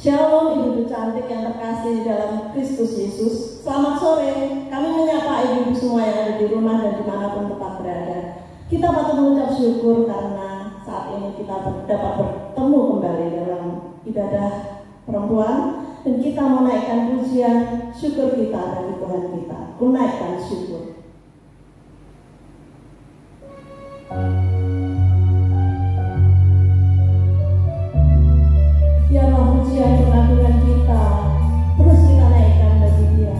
Shalom ibu-ibu cantik yang terkasih dalam Kristus Yesus. Selamat sore, kami menyapa ibu-ibu semua yang ada di rumah dan dimanapun tempat berada. Kita patut mengucap syukur karena saat ini kita dapat bertemu kembali dalam ibadah perempuan. Dan kita menaikkan pujian syukur kita bagi Tuhan kita. Menaikkan syukur. Biarlah pujian pengagungan kita terus kita naikkan bagi Dia.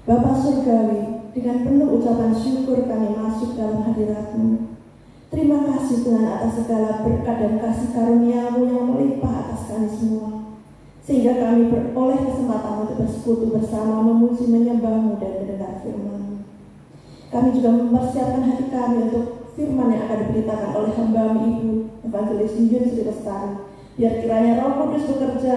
Bapa Surgawi, dengan penuh ucapan syukur kami masuk dalam hadirat-Mu. Terima kasih Tuhan atas segala berkat dan kasih karunia-Mu yang melimpah atas kami semua. Sehingga kami beroleh kesempatan untuk bersekutu bersama, memuji, menyembah-Mu dan mendengar firman-Mu. Kami juga mempersiapkan hati kami untuk firman yang akan diberitakan oleh hamba-Mu Ibu Evangelis Yuyun Sri Lestari. Biar kiranya Roh Kudus bekerja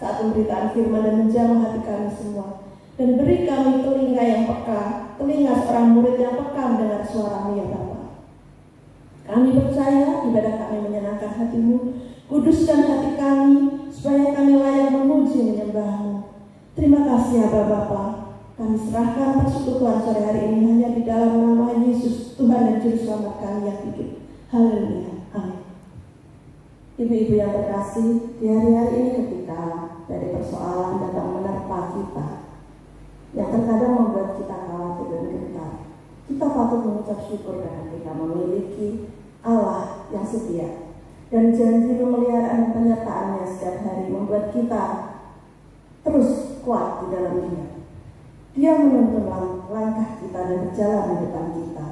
saat pemberitaan firman dan menjamah hati kami semua. Dan beri kami telinga yang peka, telinga seorang murid yang peka mendengar suara-Mu ya Bapa. Kami percaya ibadah kami menyenangkan hati-Mu. Kuduskan hati kami supaya kami layak memuji menyembah-Mu. Terima kasih ya Bapa. Kami serahkan persekutuan sore hari ini hanya di dalam nama Yesus, Tuhan dan Juru Selamat kami yang hidup. Haleluya. Amin. Ibu-ibu yang terkasih, di hari-hari ini ketika dari persoalan datang menerpa kita, yang terkadang membuat kita khawatir dan gentar. Kita patut mengucap syukur karena kita memiliki Allah yang setia, dan janji pemeliharaan dan penyertaannya setiap hari membuat kita terus kuat di dalam Dia. Dia menuntun langkah kita dan berjalan di depan kita.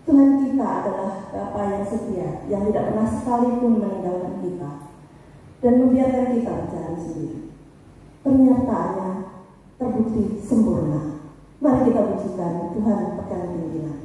Tuhan kita adalah Bapa yang setia, yang tidak pernah sekalipun meninggalkan kita dan membiarkan kita berjalan sendiri. Penyertaannya terbukti sempurna. Mari kita pujikan Tuhan pegang pimpinan.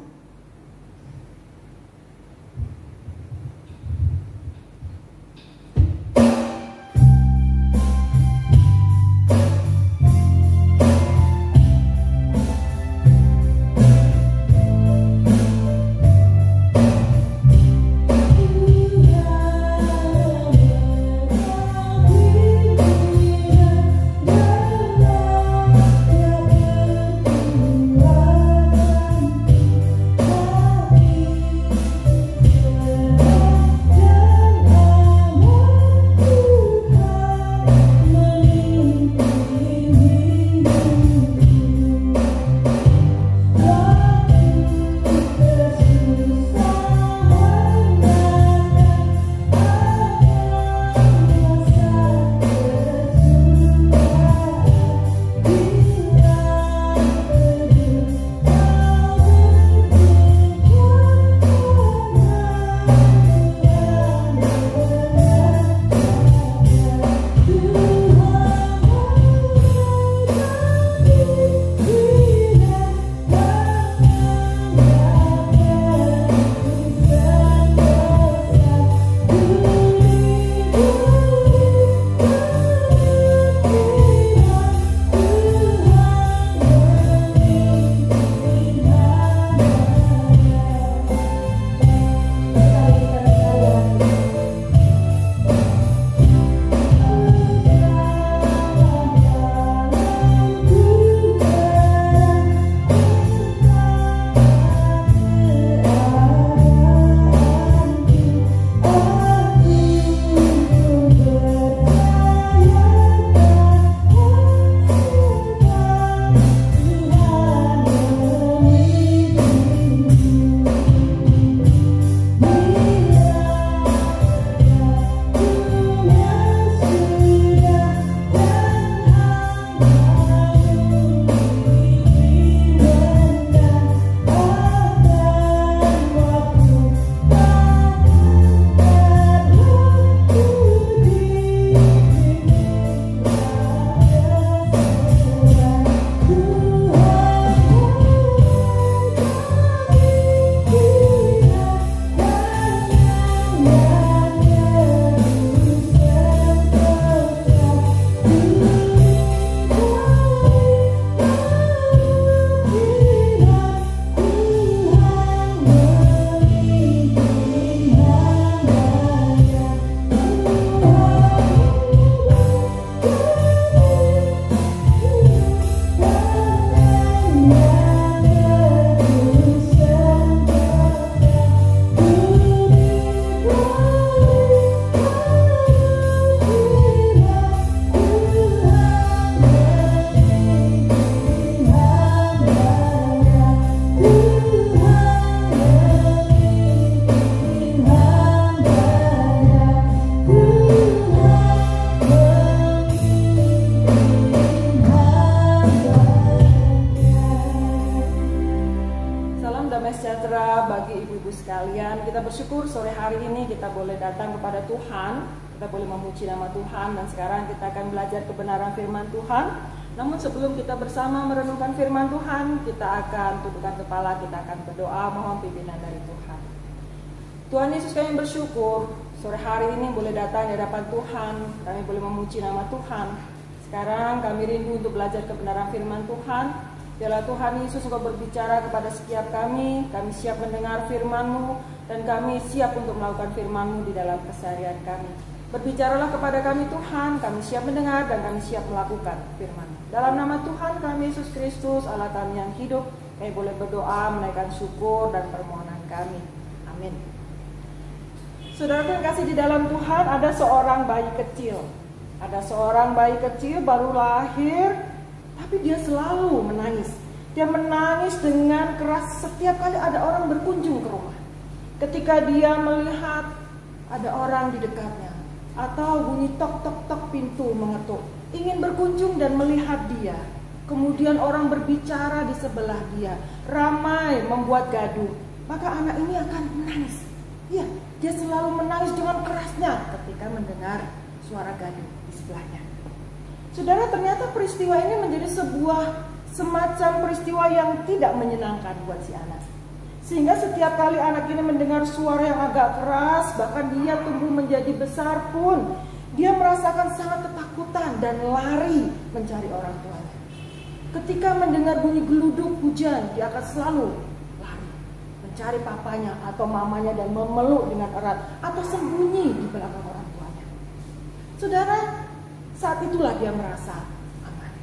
sekalian, kita bersyukur sore hari ini kita boleh datang kepada Tuhan, kita boleh memuji nama Tuhan, dan sekarang kita akan belajar kebenaran firman Tuhan. Namun sebelum kita bersama merenungkan firman Tuhan, kita akan tundukkan kepala, kita akan berdoa mohon pimpinan dari Tuhan. Tuhan Yesus, kami bersyukur sore hari ini boleh datang di hadapan Tuhan, kami boleh memuji nama Tuhan. Sekarang kami rindu untuk belajar kebenaran firman Tuhan. Biarlah Tuhan Yesus Engkau berbicara kepada setiap kami siap mendengar firman-Mu, dan kami siap untuk melakukan firman-Mu di dalam keseharian kami. Berbicaralah kepada kami Tuhan, kami siap mendengar dan kami siap melakukan firman-Mu. Dalam nama Tuhan kami Yesus Kristus, Allah kami yang hidup, kami boleh berdoa, menaikkan syukur dan permohonan kami. Amin. Saudara yang kasih di dalam Tuhan, ada seorang bayi kecil. Ada seorang bayi kecil baru lahir, Tapi dia selalu menangis. Dia menangis dengan keras setiap kali ada orang berkunjung ke rumah. Ketika dia melihat ada orang di dekatnya, atau bunyi tok tok tok pintu mengetuk, ingin berkunjung dan melihat dia. Kemudian orang berbicara di sebelah dia, ramai membuat gaduh, maka anak ini akan menangis. Ya, dia selalu menangis dengan kerasnya ketika mendengar suara gaduh di sebelahnya. Saudara, ternyata peristiwa ini menjadi sebuah semacam peristiwa yang tidak menyenangkan buat si anak. Sehingga setiap kali anak ini mendengar suara yang agak keras, bahkan dia tumbuh menjadi besar pun, dia merasakan sangat ketakutan dan lari mencari orang tuanya. Ketika mendengar bunyi geluduk hujan, dia akan selalu lari mencari papanya atau mamanya dan memeluk dengan erat, atau sembunyi di belakang orang tuanya. Saudara, saat itulah dia merasa aman.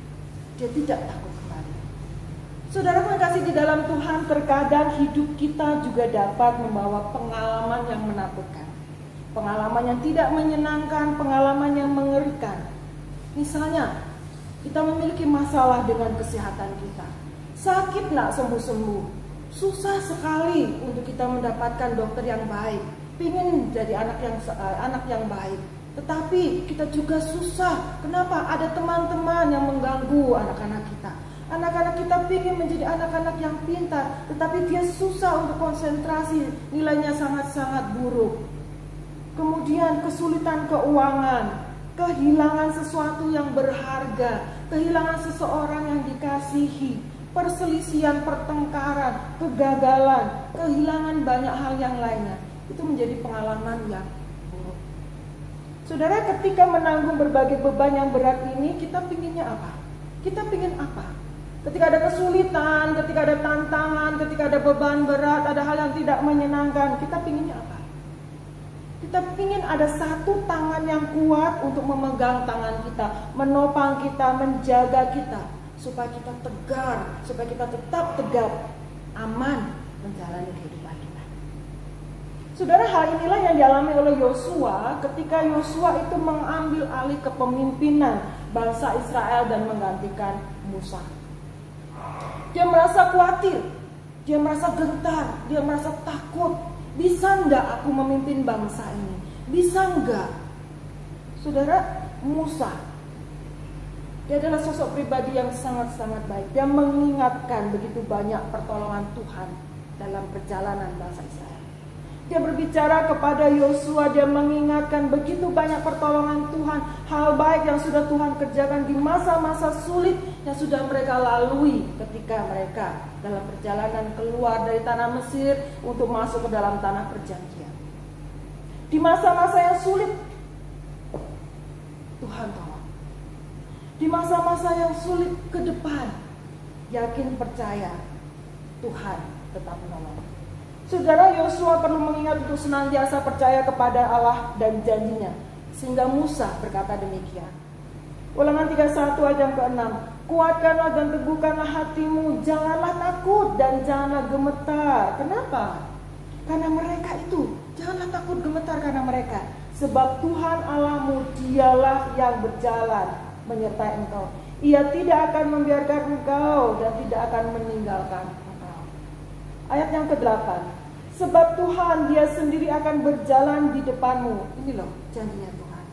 Dia tidak takut kembali. Saudara mengasihi di dalam Tuhan, terkadang hidup kita juga dapat membawa pengalaman yang menakutkan. Pengalaman yang tidak menyenangkan, pengalaman yang mengerikan. Misalnya, kita memiliki masalah dengan kesehatan kita. Sakit nak sembuh-sembuh. Susah sekali untuk kita mendapatkan dokter yang baik. Pingin jadi anak yang baik. Tetapi kita juga susah. Kenapa? Ada teman-teman yang mengganggu anak-anak kita. Anak-anak kita ingin menjadi anak-anak yang pintar, tetapi dia susah untuk konsentrasi, nilainya sangat-sangat buruk. Kemudian kesulitan keuangan, kehilangan sesuatu yang berharga, kehilangan seseorang yang dikasihi, perselisihan, pertengkaran, kegagalan, kehilangan banyak hal yang lainnya. Itu menjadi pengalaman yang buruk. Saudara, ketika menanggung berbagai beban yang berat ini, kita pinginnya apa? Kita pingin apa? Ketika ada kesulitan, ketika ada tantangan, ketika ada beban berat, ada hal yang tidak menyenangkan, kita pinginnya apa? Kita pingin ada satu tangan yang kuat untuk memegang tangan kita, menopang kita, menjaga kita, supaya kita tegar, supaya kita tetap tegap, aman menjalani kehidupan kita. Saudara, hal inilah yang dialami oleh Yosua ketika Yosua itu mengambil alih kepemimpinan bangsa Israel dan menggantikan Musa. Dia merasa khawatir, dia merasa gentar, dia merasa takut. Bisa enggak aku memimpin bangsa ini? Bisa enggak? Saudara, Musa, dia adalah sosok pribadi yang sangat-sangat baik. Dia mengingatkan begitu banyak pertolongan Tuhan dalam perjalanan bangsa Israel. Dia berbicara kepada Yosua, dia mengingatkan begitu banyak pertolongan Tuhan, hal baik yang sudah Tuhan kerjakan di masa-masa sulit yang sudah mereka lalui ketika mereka dalam perjalanan keluar dari tanah Mesir untuk masuk ke dalam tanah perjanjian. Di masa-masa yang sulit, Tuhan tolong. Di masa-masa yang sulit ke depan, yakin percaya Tuhan tetap menolong. Saudara, Yosua perlu mengingat untuk senantiasa percaya kepada Allah dan janjinya. Sehingga Musa berkata demikian. Ulangan 31 ayat yang ke-6. Kuatkanlah dan teguhkanlah hatimu, janganlah takut dan janganlah gemetar. Kenapa? Karena mereka itu, janganlah takut gemetar karena mereka. Sebab Tuhan Allahmu dialah yang berjalan menyertai engkau. Ia tidak akan membiarkan engkau dan tidak akan meninggalkan engkau. Ayat yang ke-8. Sebab Tuhan dia sendiri akan berjalan di depanmu. Ini loh janjinya Tuhan.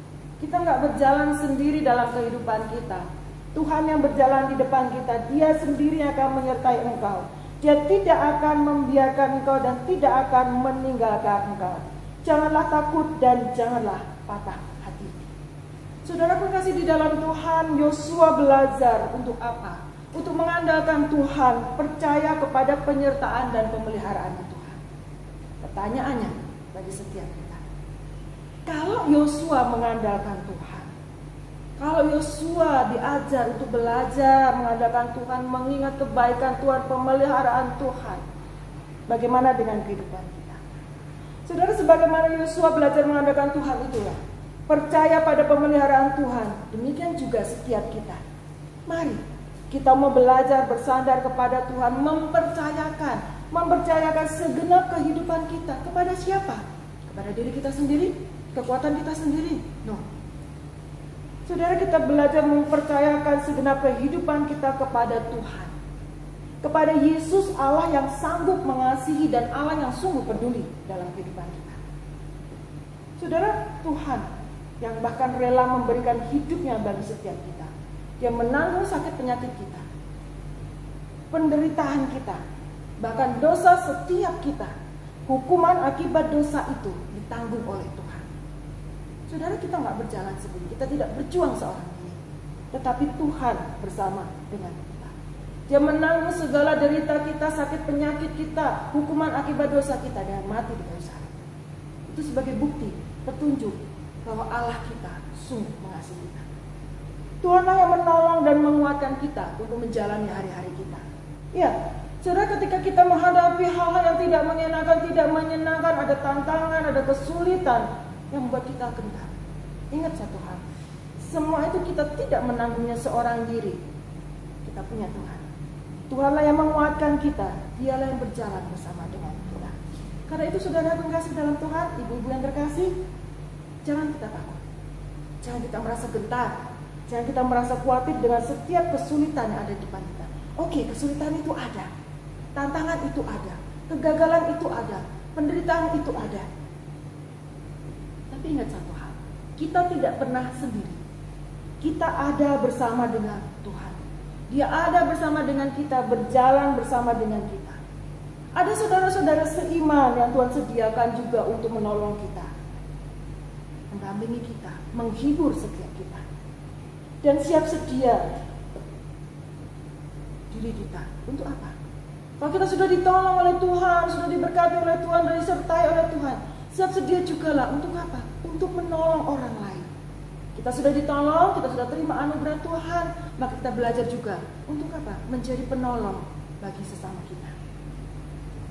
Kita nggak berjalan sendiri dalam kehidupan kita. Tuhan yang berjalan di depan kita. Dia sendiri akan menyertai engkau. Dia tidak akan membiarkan engkau dan tidak akan meninggalkan engkau. Janganlah takut dan janganlah patah hati. Saudara kasih di dalam Tuhan, Yosua belajar untuk apa? Untuk mengandalkan Tuhan, percaya kepada penyertaan dan pemeliharaan Tuhan. Pertanyaannya bagi setiap kita, kalau Yosua mengandalkan Tuhan, kalau Yosua diajar untuk belajar mengandalkan Tuhan, mengingat kebaikan Tuhan, pemeliharaan Tuhan, bagaimana dengan kehidupan kita? Saudara, sebagaimana Yosua belajar mengandalkan Tuhan itulah, percaya pada pemeliharaan Tuhan, demikian juga setiap kita. Mari kita mau belajar bersandar kepada Tuhan, mempercayakan segenap kehidupan kita kepada siapa? Kepada diri kita sendiri, kekuatan kita sendiri? No. Saudara, kita belajar mempercayakan segenap kehidupan kita kepada Tuhan, kepada Yesus, Allah yang sanggup mengasihi dan Allah yang sungguh peduli dalam kehidupan kita. Saudara, Tuhan yang bahkan rela memberikan hidupnya bagi setiap kita. Dia menanggung sakit penyakit kita, penderitaan kita, bahkan dosa setiap kita. Hukuman akibat dosa itu ditanggung oleh Tuhan. Saudara, kita nggak berjalan sendiri, kita tidak berjuang seorang diri, tetapi Tuhan bersama dengan kita. Dia menanggung segala derita kita, sakit penyakit kita, hukuman akibat dosa kita dengan mati di kayu salib. Itu sebagai bukti, petunjuk bahwa Allah kita sungguh mengasihi kita. Tuhanlah yang menolong dan menguatkan kita untuk menjalani hari-hari kita. Ya, saudara, ketika kita menghadapi hal-hal yang tidak mengenakan, tidak menyenangkan, ada tantangan, ada kesulitan yang membuat kita gentar, ingat satu hal, semua itu kita tidak menanggungnya seorang diri. Kita punya Tuhan. Tuhanlah yang menguatkan kita, Dialah yang berjalan bersama dengan kita. Karena itu saudara yang kasih dalam Tuhan, ibu-ibu yang terkasih, jangan kita takut, jangan kita merasa gentar, jangan kita merasa khawatir dengan setiap kesulitan yang ada di depan kita. Oke, kesulitan itu ada, tantangan itu ada, kegagalan itu ada, penderitaan itu ada. Tapi ingat satu hal, kita tidak pernah sendiri. Kita ada bersama dengan Tuhan. Dia ada bersama dengan kita, berjalan bersama dengan kita. Ada saudara-saudara seiman yang Tuhan sediakan juga untuk menolong kita, mendampingi kita, menghibur setiap kita, dan siap sedia diri kita. Untuk apa? Kalau kita sudah ditolong oleh Tuhan, sudah diberkati oleh Tuhan, dan disertai oleh Tuhan, siap sedia juga lah untuk apa? Untuk menolong orang lain. Kita sudah ditolong, kita sudah terima anugerah Tuhan, maka kita belajar juga untuk apa? Menjadi penolong bagi sesama kita.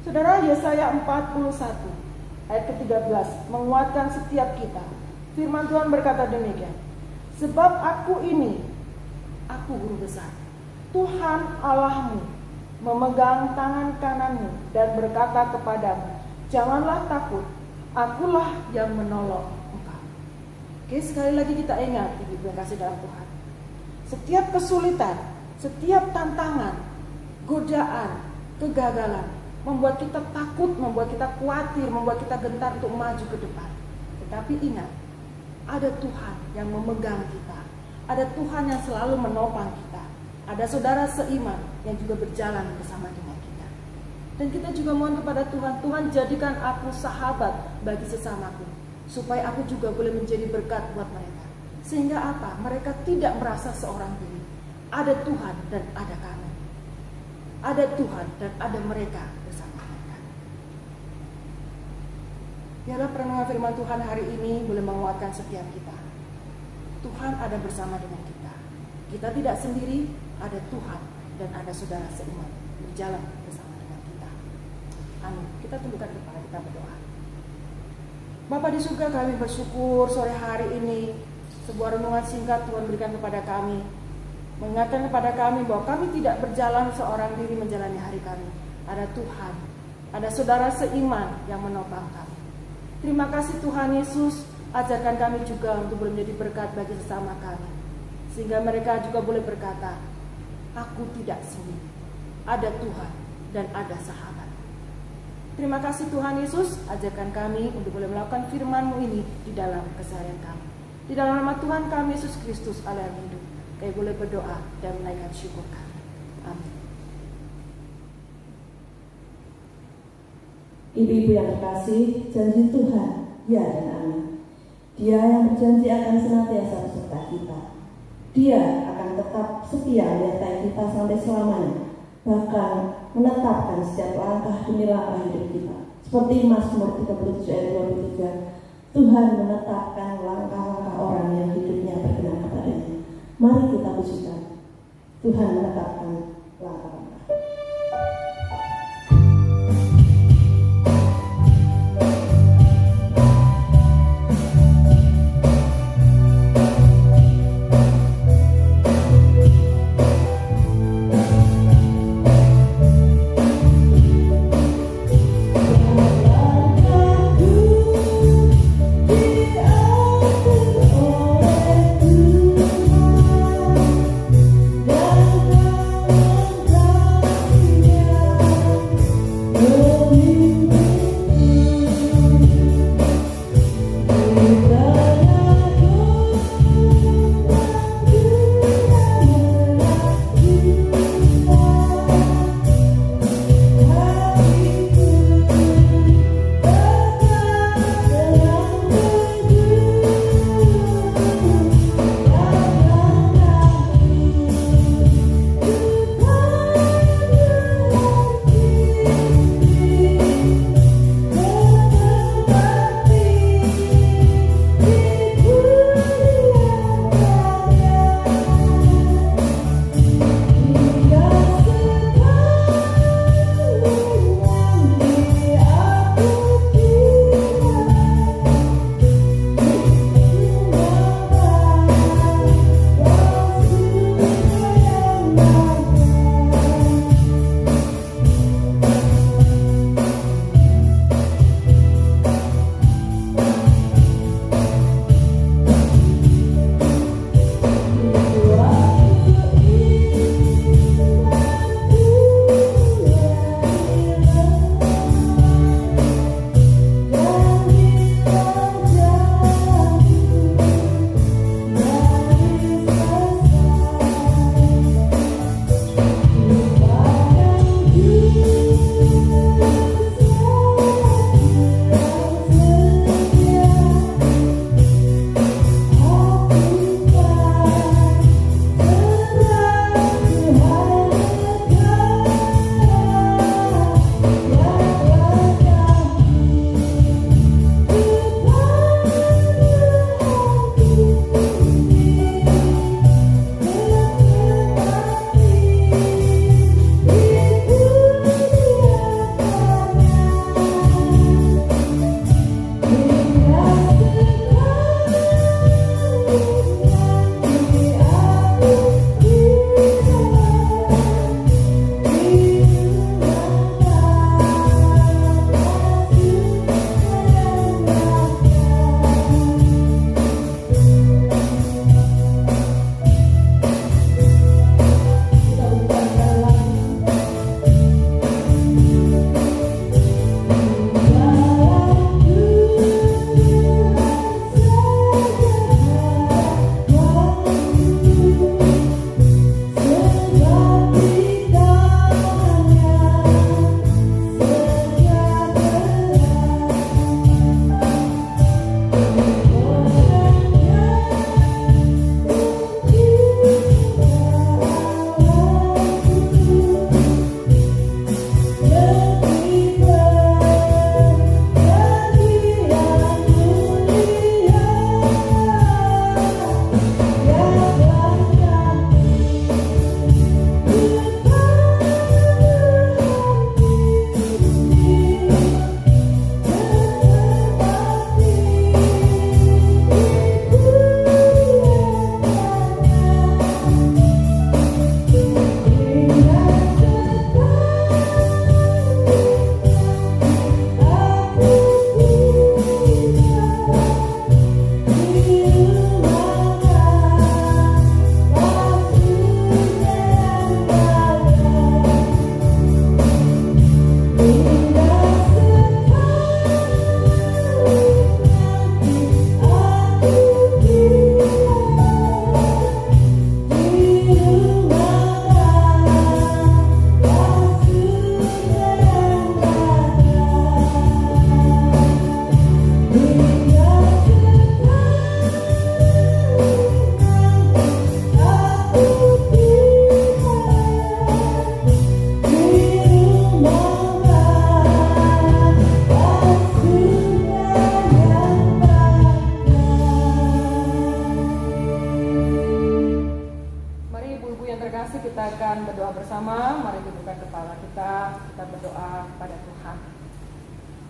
Saudara, Yesaya 41 ayat ke-13 menguatkan setiap kita. Firman Tuhan berkata demikian, sebab aku guru besar, Tuhan Allahmu, memegang tangan kananmu dan berkata kepadamu, janganlah takut, akulah yang menolong engkau. Oke, sekali lagi kita ingat, ibu yang kasih dalam Tuhan, setiap kesulitan, setiap tantangan, godaan, kegagalan membuat kita takut, membuat kita khawatir, membuat kita gentar untuk maju ke depan. Tetapi ingat, ada Tuhan yang memegang kita, ada Tuhan yang selalu menopang kita, ada saudara seiman yang juga berjalan bersama dengan kita. Dan kita juga mohon kepada Tuhan, Tuhan jadikan aku sahabat bagi sesamaku, supaya aku juga boleh menjadi berkat buat mereka. Sehingga apa? Mereka tidak merasa seorang diri. Ada Tuhan dan ada kami. Ada Tuhan dan ada mereka bersama mereka. Biarlah perenungan firman Tuhan hari ini boleh menguatkan setiap kita. Tuhan ada bersama dengan kita. Kita tidak sendiri, ada Tuhan dan ada saudara seiman berjalan bersama dengan kita. Amin. Kita tundukkan kepala, kita berdoa. Bapa di surga, kami bersyukur sore hari ini sebuah renungan singkat Tuhan berikan kepada kami, mengingatkan kepada kami bahwa kami tidak berjalan seorang diri menjalani hari kami. Ada Tuhan, ada saudara seiman yang menopang kami. Terima kasih Tuhan Yesus, ajarkan kami juga untuk boleh menjadi berkat bagi sesama kami, sehingga mereka juga boleh berkata, aku tidak sendiri, ada Tuhan dan ada sahabat. Terima kasih Tuhan Yesus, ajarkan kami untuk boleh melakukan firman-Mu ini di dalam keseharian kami. Di dalam nama Tuhan kami Yesus Kristus Allah yang hidup, kami boleh berdoa dan menaikkan syukur kami. Amin. Ibu-ibu yang terkasih, janji Tuhan, ya dan amin. Dia yang berjanji akan senantiasa beserta kita. Dia akan tetap setia menyertai kita sampai selamanya, bahkan menetapkan setiap langkah demi langkah hidup kita. Seperti Mazmur 37 ayat 23, Tuhan menetapkan langkah-langkah orang yang hidupnya berkenan kepadanya. Mari kita pujikan, Tuhan menetapkan langkah-langkah. Aku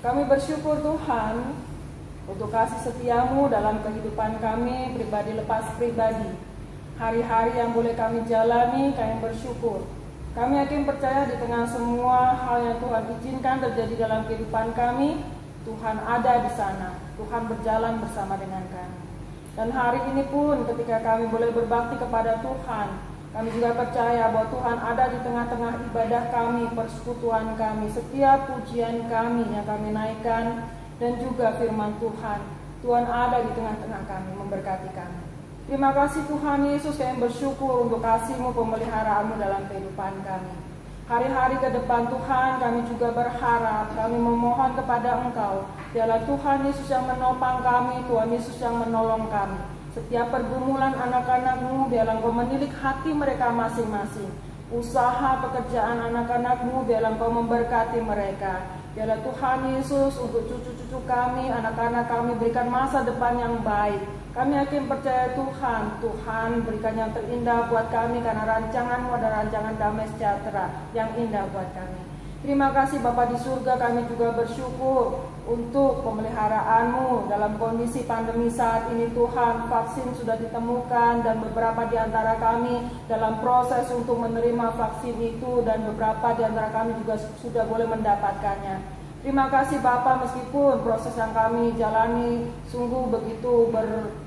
Kami bersyukur Tuhan untuk kasih setiamu dalam kehidupan kami pribadi lepas pribadi. Hari-hari yang boleh kami jalani, kami bersyukur. Kami yakin percaya di tengah semua hal yang Tuhan izinkan terjadi dalam kehidupan kami, Tuhan ada di sana. Tuhan berjalan bersama dengan kami. Dan hari ini pun ketika kami boleh berbakti kepada Tuhan, kami juga percaya bahwa Tuhan ada di tengah-tengah ibadah kami, persekutuan kami, setiap pujian kami yang kami naikkan, dan juga firman Tuhan. Tuhan ada di tengah-tengah kami, memberkati kami. Terima kasih Tuhan Yesus, kami bersyukur untuk kasih-Mu, pemeliharaan-Mu dalam kehidupan kami. Hari-hari ke depan Tuhan, kami juga berharap, kami memohon kepada Engkau, biarlah Tuhan Yesus yang menopang kami, Tuhan Yesus yang menolong kami. Setiap pergumulan anak-anak-Mu, biarlah Engkau menilik hati mereka masing-masing. Usaha pekerjaan anak-anak-Mu, biarlah Engkau memberkati mereka. Biarlah Tuhan Yesus untuk cucu-cucu kami, anak-anak kami berikan masa depan yang baik. Kami yakin percaya Tuhan berikan yang terindah buat kami, karena rancangan-Mu adalah rancangan damai sejahtera yang indah buat kami. Terima kasih Bapa di surga, kami juga bersyukur untuk pemeliharaan-Mu dalam kondisi pandemi saat ini Tuhan. Vaksin sudah ditemukan dan beberapa di antara kami dalam proses untuk menerima vaksin itu, dan beberapa di antara kami juga sudah boleh mendapatkannya. Terima kasih Bapa, meskipun proses yang kami jalani sungguh begitu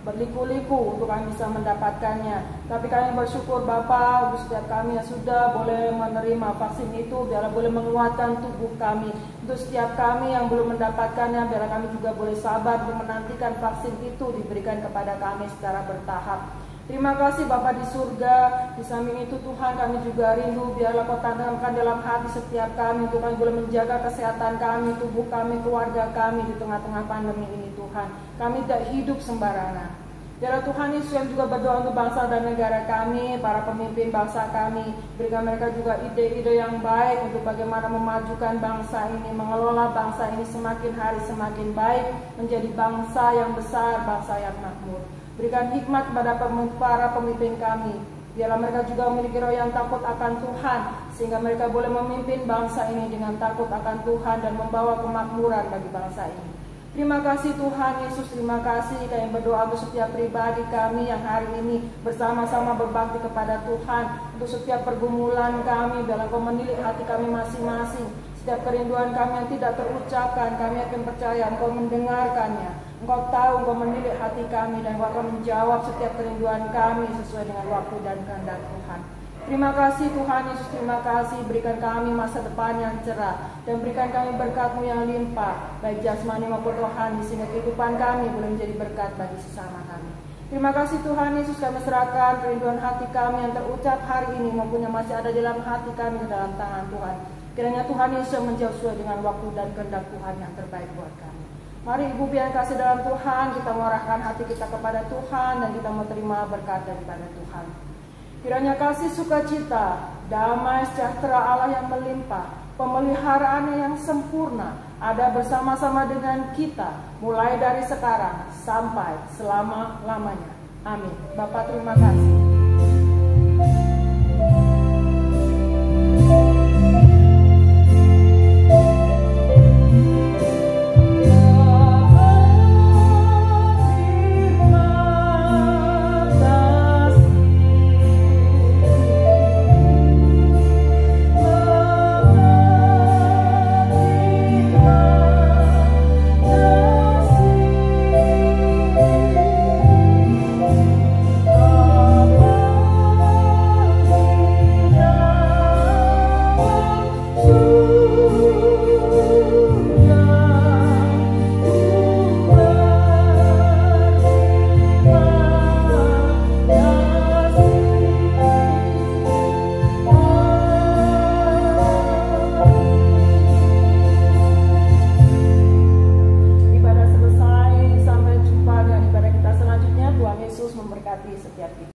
berliku-liku untuk kami bisa mendapatkannya. Tapi kami bersyukur Bapa untuk setiap kami yang sudah boleh menerima vaksin itu, biarlah boleh menguatkan tubuh kami. Untuk setiap kami yang belum mendapatkannya, biarlah kami juga boleh sabar untuk menantikan vaksin itu diberikan kepada kami secara bertahap. Terima kasih Bapa di surga. Di samping itu Tuhan, kami juga rindu, biarlah Kau tanamkan dalam hati setiap kami, untuk kami boleh menjaga kesehatan kami, tubuh kami, keluarga kami di tengah-tengah pandemi ini Tuhan. Kami tidak hidup sembarangan. Biarlah Tuhan Yesus yang juga berdoa untuk bangsa dan negara kami, para pemimpin bangsa kami, berikan mereka juga ide-ide yang baik untuk bagaimana memajukan bangsa ini, mengelola bangsa ini semakin hari semakin baik, menjadi bangsa yang besar, bangsa yang makmur. Berikan hikmat kepada para pemimpin kami. Biarlah mereka juga memiliki roh yang takut akan Tuhan, sehingga mereka boleh memimpin bangsa ini dengan takut akan Tuhan dan membawa kemakmuran bagi bangsa ini. Terima kasih Tuhan Yesus, terima kasih. Kami berdoa untuk setiap pribadi kami yang hari ini bersama-sama berbakti kepada Tuhan. Untuk setiap pergumulan kami, biarlah Kau menilik hati kami masing-masing. Setiap kerinduan kami yang tidak terucapkan, kami akan percaya Engkau mendengarkannya. Engkau tahu, Engkau menilik hati kami, dan Engkau akan menjawab setiap kerinduan kami sesuai dengan waktu dan kehendak Tuhan. Terima kasih Tuhan Yesus, terima kasih. Berikan kami masa depan yang cerah, dan berikan kami berkat-Mu yang limpah, baik jasmani maupun rohani, sehingga kehidupan kami boleh menjadi berkat bagi sesama kami. Terima kasih Tuhan Yesus, kami serahkan kerinduan hati kami yang terucap hari ini maupun yang masih ada dalam hati kami ke dalam tangan Tuhan. Kiranya Tuhan Yesus menjawab sesuai dengan waktu dan kehendak Tuhan yang terbaik buat kami. Mari Ibu yang kasih dalam Tuhan, kita mengarahkan hati kita kepada Tuhan, dan kita mau terima berkat daripada Tuhan. Kiranya kasih sukacita, damai sejahtera Allah yang melimpah, pemeliharaannya yang sempurna ada bersama-sama dengan kita, mulai dari sekarang sampai selama-lamanya. Amin. Bapa terima kasih.